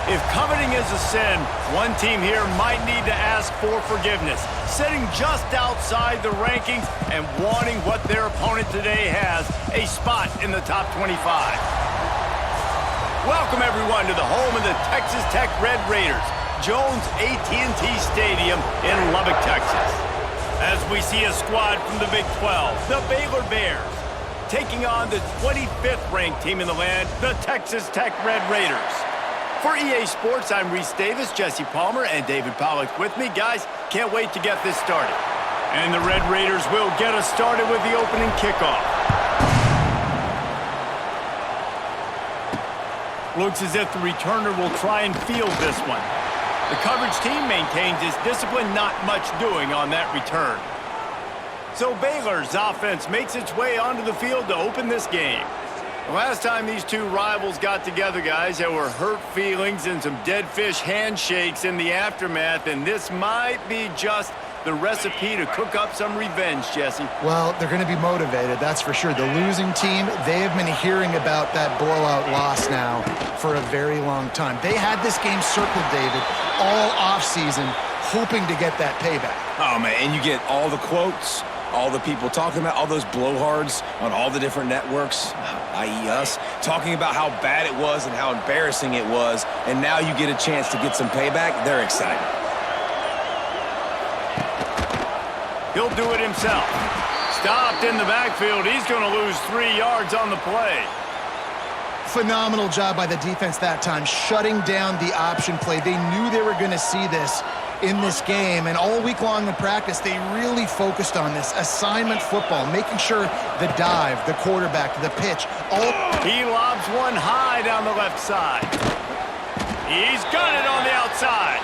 If coveting is a sin, one team here might need to ask for forgiveness, sitting just outside the rankings and wanting what their opponent today has, a spot in the top 25. Welcome, everyone, to the home of the Texas Tech Red Raiders, Jones AT&T Stadium in Lubbock, Texas. As we see a squad from the Big 12, the Baylor Bears, taking on the 25th ranked team in the land, the Texas Tech Red Raiders. For EA Sports, I'm Reese Davis, Jesse Palmer, and David Pollack with me. Guys, can't wait to get this started. And the Red Raiders will get us started with the opening kickoff. Looks as if the returner will try and field this one. The coverage team maintains its discipline, not much doing on that return. So Baylor's offense makes its way onto the field to open this game. The last time these two rivals got together, guys, there were hurt feelings and some dead fish handshakes in the aftermath, and this might be just the recipe to cook up some revenge, Jesse. Well, they're going to be motivated, that's for sure. The losing team, they have been hearing about that blowout loss now for a very long time. They had this game circled, David, all offseason, hoping to get that payback. Oh, man, and you get all the quotes, all the people talking about, all those blowhards on all the different networks, i.e. us, talking about how bad it was and how embarrassing it was, and now you get a chance to get some payback. They're excited. He'll do it himself. Stopped in the backfield. He's going to lose 3 yards on the play. Phenomenal job by the defense that time, shutting down the option play. They knew they were going to see this in this game, and all week long in practice, they really focused on this assignment football, making sure the dive, the quarterback, the pitch, all... He lobs one high down the left side. He's got it on the outside,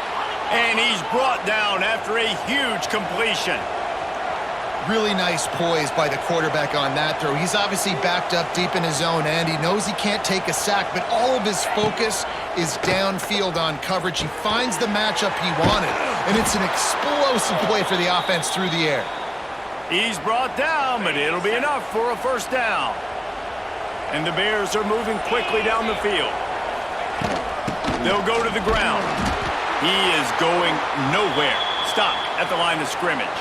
and he's brought down after a huge completion. Really nice poise by the quarterback on that throw. He's obviously backed up deep in his own end. He knows he can't take a sack, but all of his focus is downfield on coverage. He finds the matchup he wanted, and it's an explosive play for the offense through the air. He's brought down, but it'll be enough for a first down. And the Bears are moving quickly down the field. They'll go to the ground. He is going nowhere. Stop at the line of scrimmage.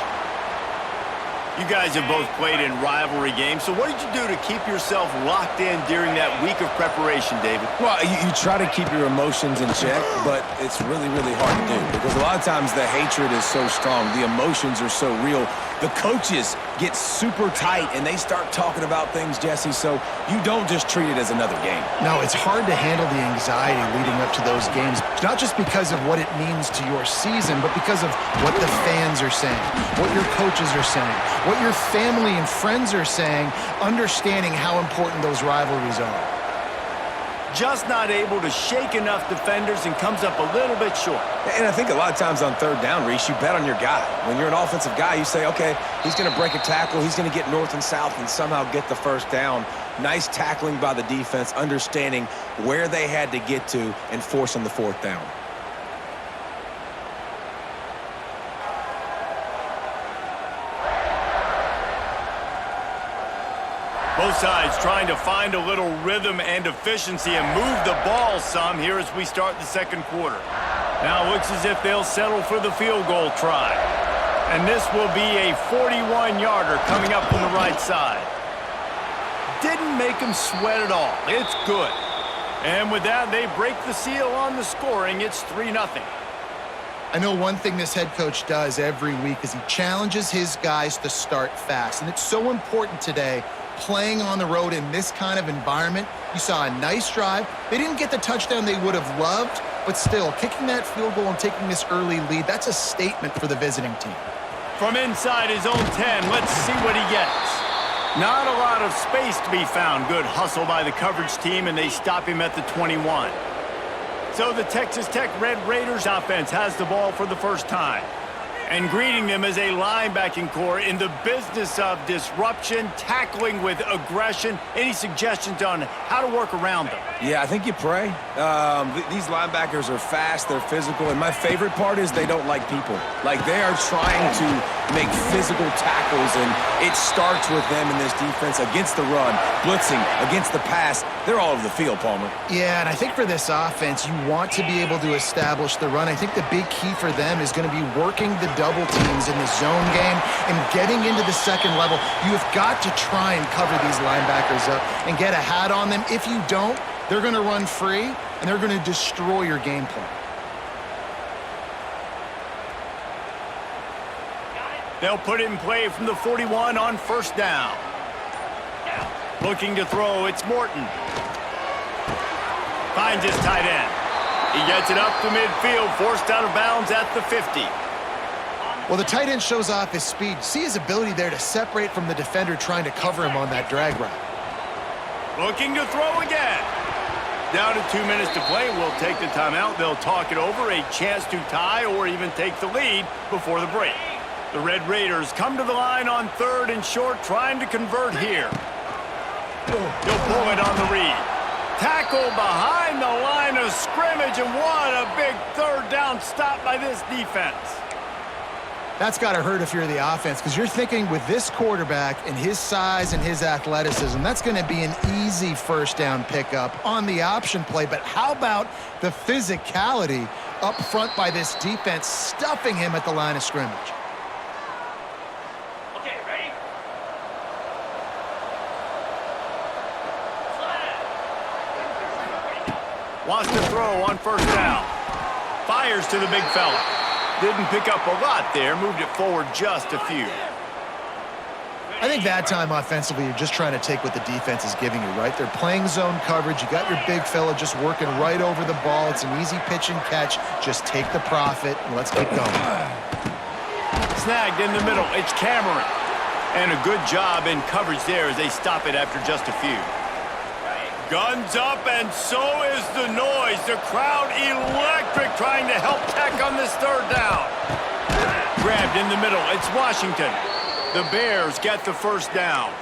You guys have both played in rivalry games, so what did you do to keep yourself locked in during that week of preparation, David? Well, you try to keep your emotions in check, but it's really, really hard to do because a lot of times the hatred is so strong, the emotions are so real. The coaches get super tight, and they start talking about things, Jesse, so you don't just treat it as another game. No, it's hard to handle the anxiety leading up to those games, not just because of what it means to your season, but because of what the fans are saying, what your coaches are saying, what your family and friends are saying, understanding how important those rivalries are. Just not able to shake enough defenders and comes up a little bit short. And I think a lot of times on third down, Reese, you bet on your guy. When you're an offensive guy, you say, okay, he's going to break a tackle, he's going to get north and south and somehow get the first down. Nice tackling by the defense, understanding where they had to get to and forcing the fourth down. Both sides trying to find a little rhythm and efficiency and move the ball some here as we start the second quarter. Now it looks as if they'll settle for the field goal try. And this will be a 41-yarder coming up from the right side. Didn't make them sweat at all. It's good. And with that, they break the seal on the scoring. It's 3-0. I know one thing this head coach does every week is he challenges his guys to start fast. And it's so important today, playing on the road in this kind of environment. You saw a nice drive. They didn't get the touchdown they would have loved, but still, kicking that field goal and taking this early lead, that's a statement for the visiting team. From inside his own 10, let's see what he gets. Not a lot of space to be found. Good hustle by the coverage team, and they stop him at the 21. So the Texas Tech Red Raiders offense has the ball for the first time. And greeting them as a linebacking core in the business of disruption, tackling with aggression. Any suggestions on how to work around them? Yeah, I think you pray. These linebackers are fast, they're physical, and my favorite part is they don't like people. Like, they are trying to make physical tackles, and it starts with them in this defense against the run, blitzing, against the pass. They're all over the field, Palmer. Yeah, and I think for this offense, you want to be able to establish the run. I think the big key for them is going to be working the double teams in the zone game and getting into the second level. You have got to try and cover these linebackers up and get a hat on them. If you don't, they're going to run free, and they're going to destroy your game plan. They'll put it in play from the 41 on first down. Looking to throw, it's Morton. Finds his tight end. He gets it up to midfield, forced out of bounds at the 50. Well, the tight end shows off his speed. See his ability there to separate from the defender trying to cover him on that drag route. Looking to throw again. Down to 2 minutes to play. We'll take the timeout. They'll talk it over. A chance to tie or even take the lead before the break. The Red Raiders come to the line on third and short, trying to convert here. He'll pull it on the read. Tackle behind the line of scrimmage, and what a big third down stop by this defense. That's got to hurt if you're the offense, because you're thinking with this quarterback and his size and his athleticism, that's going to be an easy first down pickup on the option play. But how about the physicality up front by this defense, stuffing him at the line of scrimmage? Okay, ready? Wants to throw on first down. Fires to the big fella. Didn't pick up a lot there, moved it forward just a few. I think that time offensively, you're just trying to take what the defense is giving you, right? They're playing zone coverage. You got your big fella just working right over the ball. It's an easy pitch and catch. Just take the profit, and let's keep going. Snagged in the middle. It's Cameron. And a good job in coverage there as they stop it after just a few. Guns up, and so is the noise. The crowd electric, trying to help Tech on this third down. Grabbed in the middle. It's Washington. The Bears get the first down.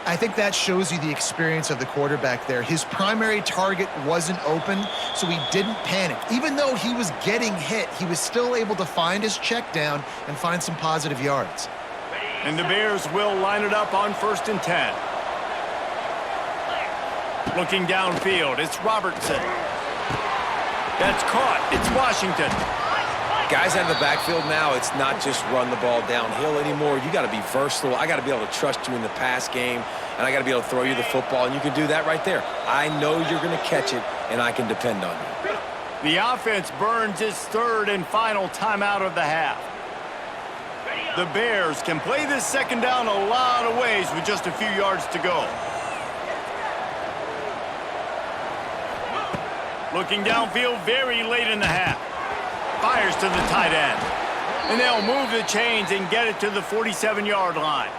I think that shows you the experience of the quarterback there. His primary target wasn't open, so he didn't panic. Even though he was getting hit, he was still able to find his check down and find some positive yards. And the Bears will line it up on 1st and 10. Looking downfield, it's Robertson. That's caught. It's Washington. Guys out of the backfield now, it's not just run the ball downhill anymore. You got to be versatile. I got to be able to trust you in the pass game, and I got to be able to throw you the football, and you can do that right there. I know you're going to catch it, and I can depend on you. The offense burns its third and final timeout of the half. The Bears can play this second down a lot of ways with just a few yards to go. Looking downfield very late in the half. Fires to the tight end. And they'll move the chains and get it to the 47-yard line.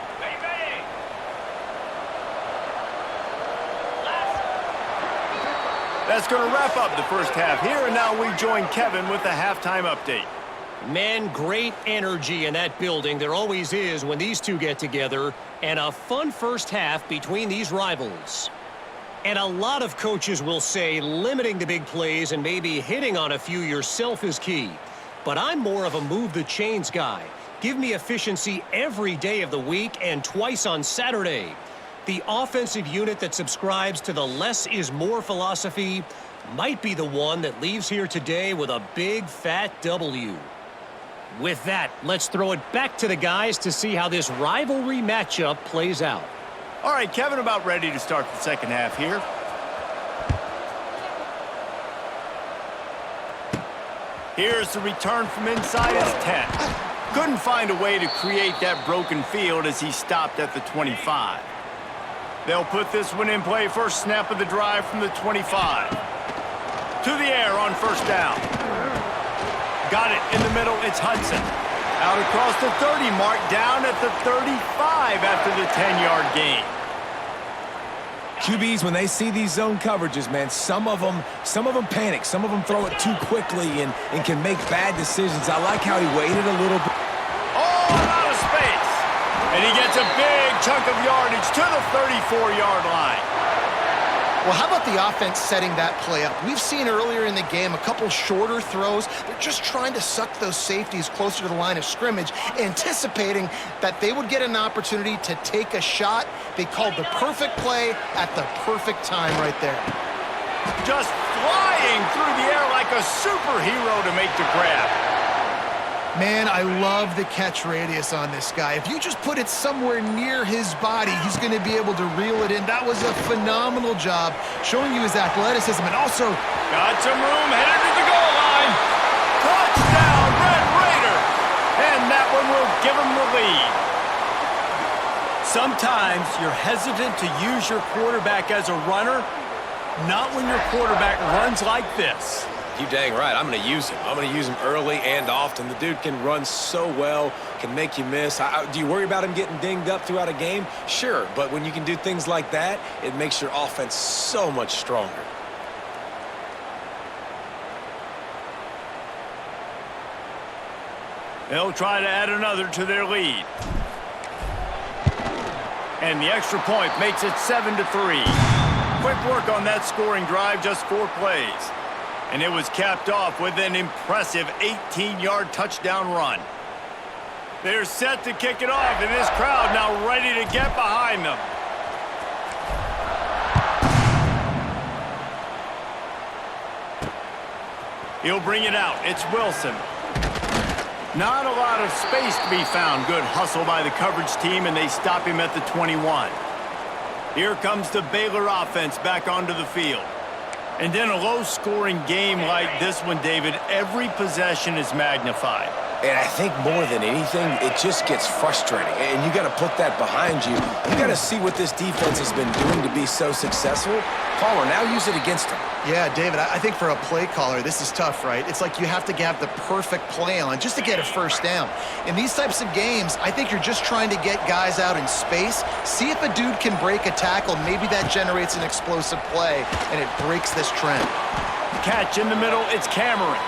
That's going to wrap up the first half here, and now we join Kevin with the halftime update. Man, great energy in that building. There always is when these two get together, and a fun first half between these rivals. And a lot of coaches will say limiting the big plays and maybe hitting on a few yourself is key. But I'm more of a move the chains guy. Give me efficiency every day of the week and twice on Saturday. The offensive unit that subscribes to the less is more philosophy might be the one that leaves here today with a big fat W. With that, let's throw it back to the guys to see how this rivalry matchup plays out. All right, Kevin, about ready to start the second half here. Here's the return from inside his 10. Couldn't find a way to create that broken field as he stopped at the 25. They'll put this one in play. First snap of the drive from the 25. To the air on first down. Got it in the middle. It's Hudson. Out across the 30 mark, down at the 35 after the 10-yard gain. QBs, when they see these zone coverages, man, some of them panic. Some of them throw it too quickly and can make bad decisions. I like how he waited a little bit. Oh, out of space. And he gets a big chunk of yardage to the 34-yard line. Well, how about the offense setting that play up? We've seen earlier in the game a couple shorter throws. They're just trying to suck those safeties closer to the line of scrimmage, anticipating that they would get an opportunity to take a shot. They called the perfect play at the perfect time right there. Just flying through the air like a superhero to make the grab. Man, I love the catch radius on this guy. If you just put it somewhere near his body, he's going to be able to reel it in. That was a phenomenal job, showing you his athleticism and also... Got some room, headed to the goal line. Touchdown, Red Raider! And that one will give him the lead. Sometimes you're hesitant to use your quarterback as a runner, not when your quarterback runs like this. You dang right. I'm going to use him. I'm going to use him early and often. The dude can run so well, can make you miss. Do you worry about him getting dinged up throughout a game? Sure, but when you can do things like that, it makes your offense so much stronger. They'll try to add another to their lead. And the extra point makes it 7-3. Quick work on that scoring drive, just 4 plays. And it was capped off with an impressive 18-yard touchdown run. They're set to kick it off, and this crowd now ready to get behind them. He'll bring it out. It's Wilson. Not a lot of space to be found. Good hustle by the coverage team, and they stop him at the 21. Here comes the Baylor offense back onto the field. And in a low-scoring game like this one, David, every possession is magnified. And I think more than anything, it just gets frustrating. And you got to put that behind you. You got to see what this defense has been doing to be so successful. Caller, now use it against them. Yeah, David, I think for a play caller, this is tough, right? It's like you have to have the perfect play on just to get a first down. In these types of games, I think you're just trying to get guys out in space, see if a dude can break a tackle. Maybe that generates an explosive play, and it breaks this trend. Catch in the middle, it's Cameron.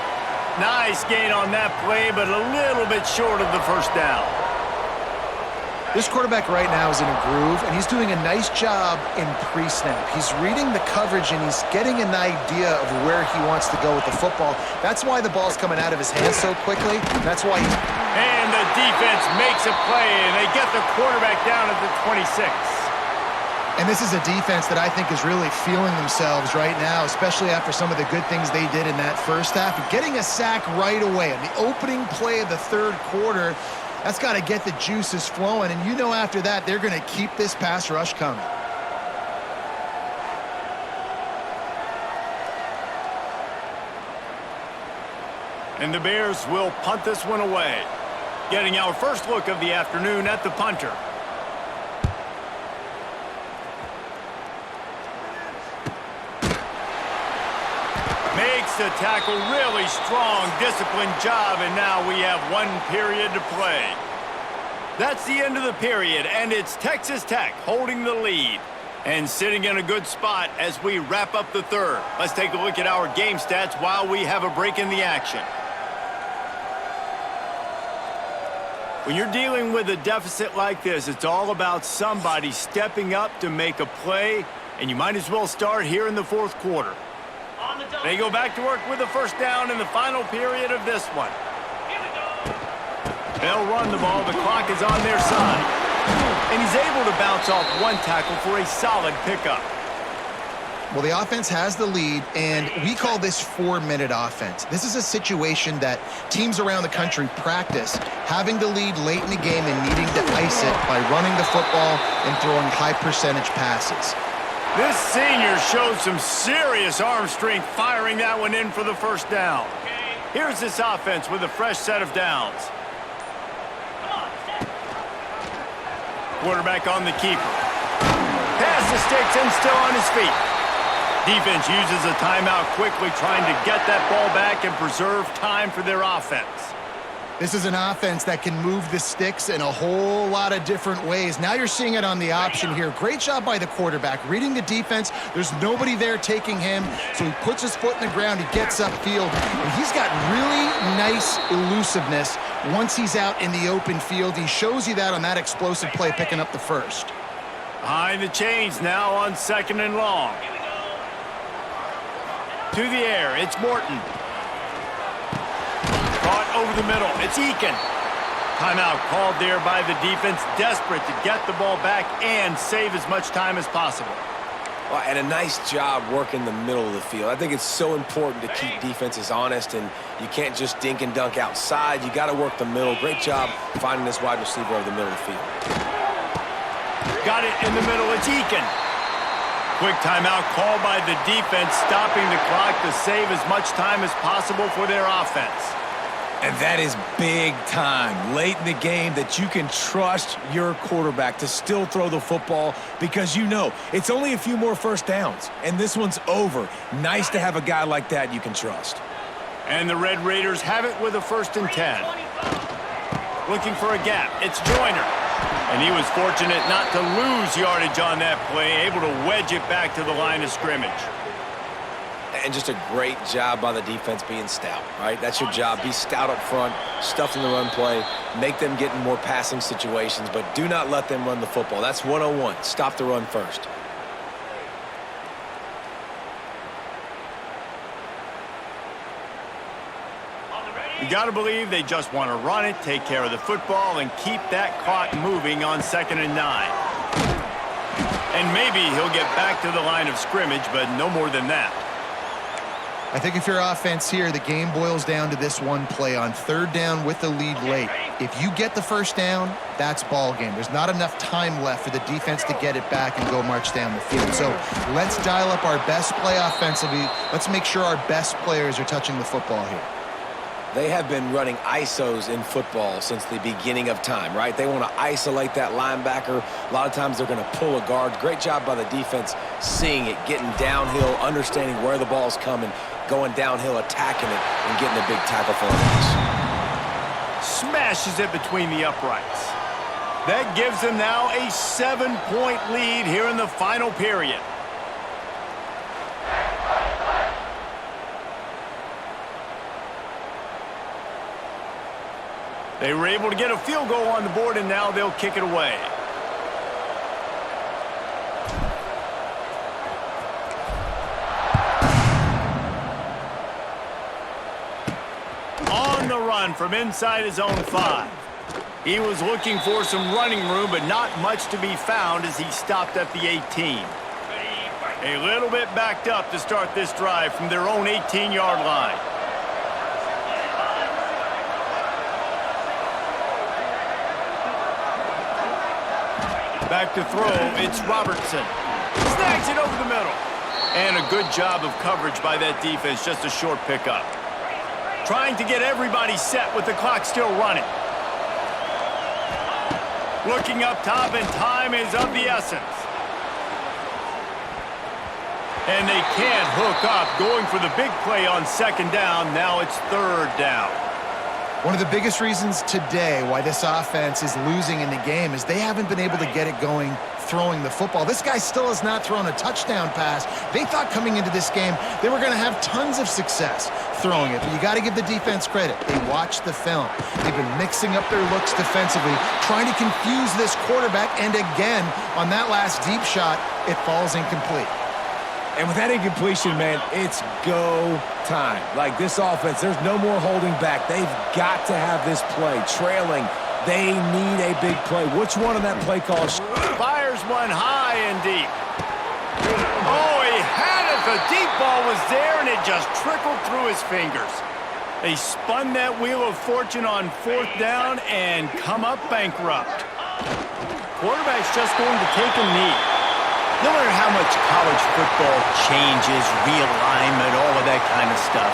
Nice gain on that play, but a little bit short of the first down. This quarterback right now is in a groove, and he's doing a nice job in pre-snap. He's reading the coverage, and he's getting an idea of where he wants to go with the football. That's why the ball's coming out of his hands so quickly. That's why he's... And the defense makes a play, and they get the quarterback down at the 26. And this is a defense that I think is really feeling themselves right now, especially after some of the good things they did in that first half. Getting a sack right away in the opening play of the third quarter, that's got to get the juices flowing. And you know after that, they're going to keep this pass rush coming. And the Bears will punt this one away. Getting our first look of the afternoon at the punter. Makes the tackle, really strong, disciplined job, and now we have 1 period to play. That's the end of the period, and it's Texas Tech holding the lead and sitting in a good spot as we wrap up the third. Let's take a look at our game stats while we have a break in the action. When you're dealing with a deficit like this, it's all about somebody stepping up to make a play, and you might as well start here in the fourth quarter. They go back to work with the first down in the final period of this one. They'll run the ball. The clock is on their side. And he's able to bounce off 1 tackle for a solid pickup. Well, the offense has the lead, and we call this 4-minute offense. This is a situation that teams around the country practice, having the lead late in the game and needing to ice it by running the football and throwing high-percentage passes. This senior showed some serious arm strength firing that one in for the first down. Here's this offense with a fresh set of downs. Quarterback on the keeper. Pass the sticks and still on his feet. Defense uses a timeout quickly, trying to get that ball back and preserve time for their offense. This is an offense that can move the sticks in a whole lot of different ways. Now you're seeing it on the option here. Great job by the quarterback. Reading the defense, there's nobody there taking him, so he puts his foot in the ground, he gets upfield, and he's got really nice elusiveness once he's out in the open field. He shows you that on that explosive play, picking up the first. Behind the chains now on 2nd and long. To the air, it's Morton. Caught over the middle, it's Eakin. Timeout called there by the defense, desperate to get the ball back and save as much time as possible. Well, and a nice job working the middle of the field. I think it's so important to keep defenses honest, and you can't just dink and dunk outside. You got to work the middle. Great job finding this wide receiver over the middle of the field. Got it in the middle, it's Eakin. Quick timeout called by the defense, stopping the clock to save as much time as possible for their offense. And that is big time late in the game that you can trust your quarterback to still throw the football because you know it's only a few more first downs, and this one's over. Nice to have a guy like that you can trust. And the Red Raiders have it with a 1st and 10. Looking for a gap, it's Joyner. And he was fortunate not to lose yardage on that play, able to wedge it back to the line of scrimmage. And just a great job by the defense being stout, right? That's your job. Be stout up front, stuff in the run play, make them get in more passing situations, but do not let them run the football. That's 101. Stop the run first. You got to believe they just want to run it, take care of the football, and keep that clock moving on 2nd and 9. And maybe he'll get back to the line of scrimmage, but no more than that. I think if you're offense here, the game boils down to this one play on 3rd down with the lead late. If you get the first down, that's ball game. There's not enough time left for the defense to get it back and go march down the field. So let's dial up our best play offensively. Let's make sure our best players are touching the football here. They have been running ISOs in football since the beginning of time, right? They want to isolate that linebacker. A lot of times they're going to pull a guard. Great job by the defense seeing it, getting downhill, understanding where the ball's coming, going downhill, attacking it, and getting a big tackle for a loss. Smashes it between the uprights. That gives them now a 7-point lead here in the final period. They were able to get a field goal on the board, and now they'll kick it away. On the run from inside his own 5. He was looking for some running room, but not much to be found as he stopped at the 18. A little bit backed up to start this drive from their own 18-yard line. Back to throw, it's Robertson. Snags it over the middle. And a good job of coverage by that defense, just a short pickup. Trying to get everybody set with the clock still running. Looking up top, and time is of the essence. And they can't hook up, going for the big play on 2nd down. Now it's 3rd down. One of the biggest reasons today why this offense is losing in the game is they haven't been able to get it going throwing the football. This guy still has not thrown a touchdown pass. They thought coming into this game they were going to have tons of success throwing it, but you got to give the defense credit. They watched the film. They've been mixing up their looks defensively, trying to confuse this quarterback, and again, on that last deep shot, it falls incomplete. And with that incompletion, man, it's go time. Like this offense, there's no more holding back. They've got to have this play. Trailing, they need a big play. Which one on that play call? Fires one high and deep. Oh, he had it. The deep ball was there, and it just trickled through his fingers. They spun that wheel of fortune on 4th down and come up bankrupt. Quarterback's just going to take a knee. No matter how much college football changes, realignment, all of that kind of stuff,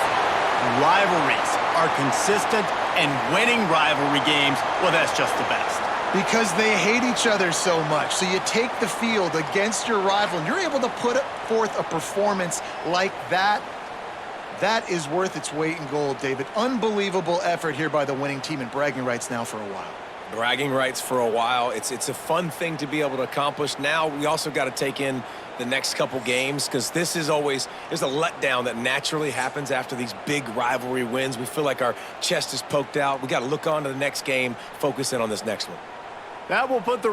rivalries are consistent, and winning rivalry games, well, that's just the best. Because they hate each other so much. So you take the field against your rival, and you're able to put forth a performance like that. That is worth its weight in gold, David. Unbelievable effort here by the winning team, and bragging rights now for a while. Bragging rights for a while. It's a fun thing to be able to accomplish. Now we also got to take in the next couple games, because this is always, there's a letdown that naturally happens after these big rivalry wins. We feel like our chest is poked out. We got to look on to the next game, focus in on this next one. That will put the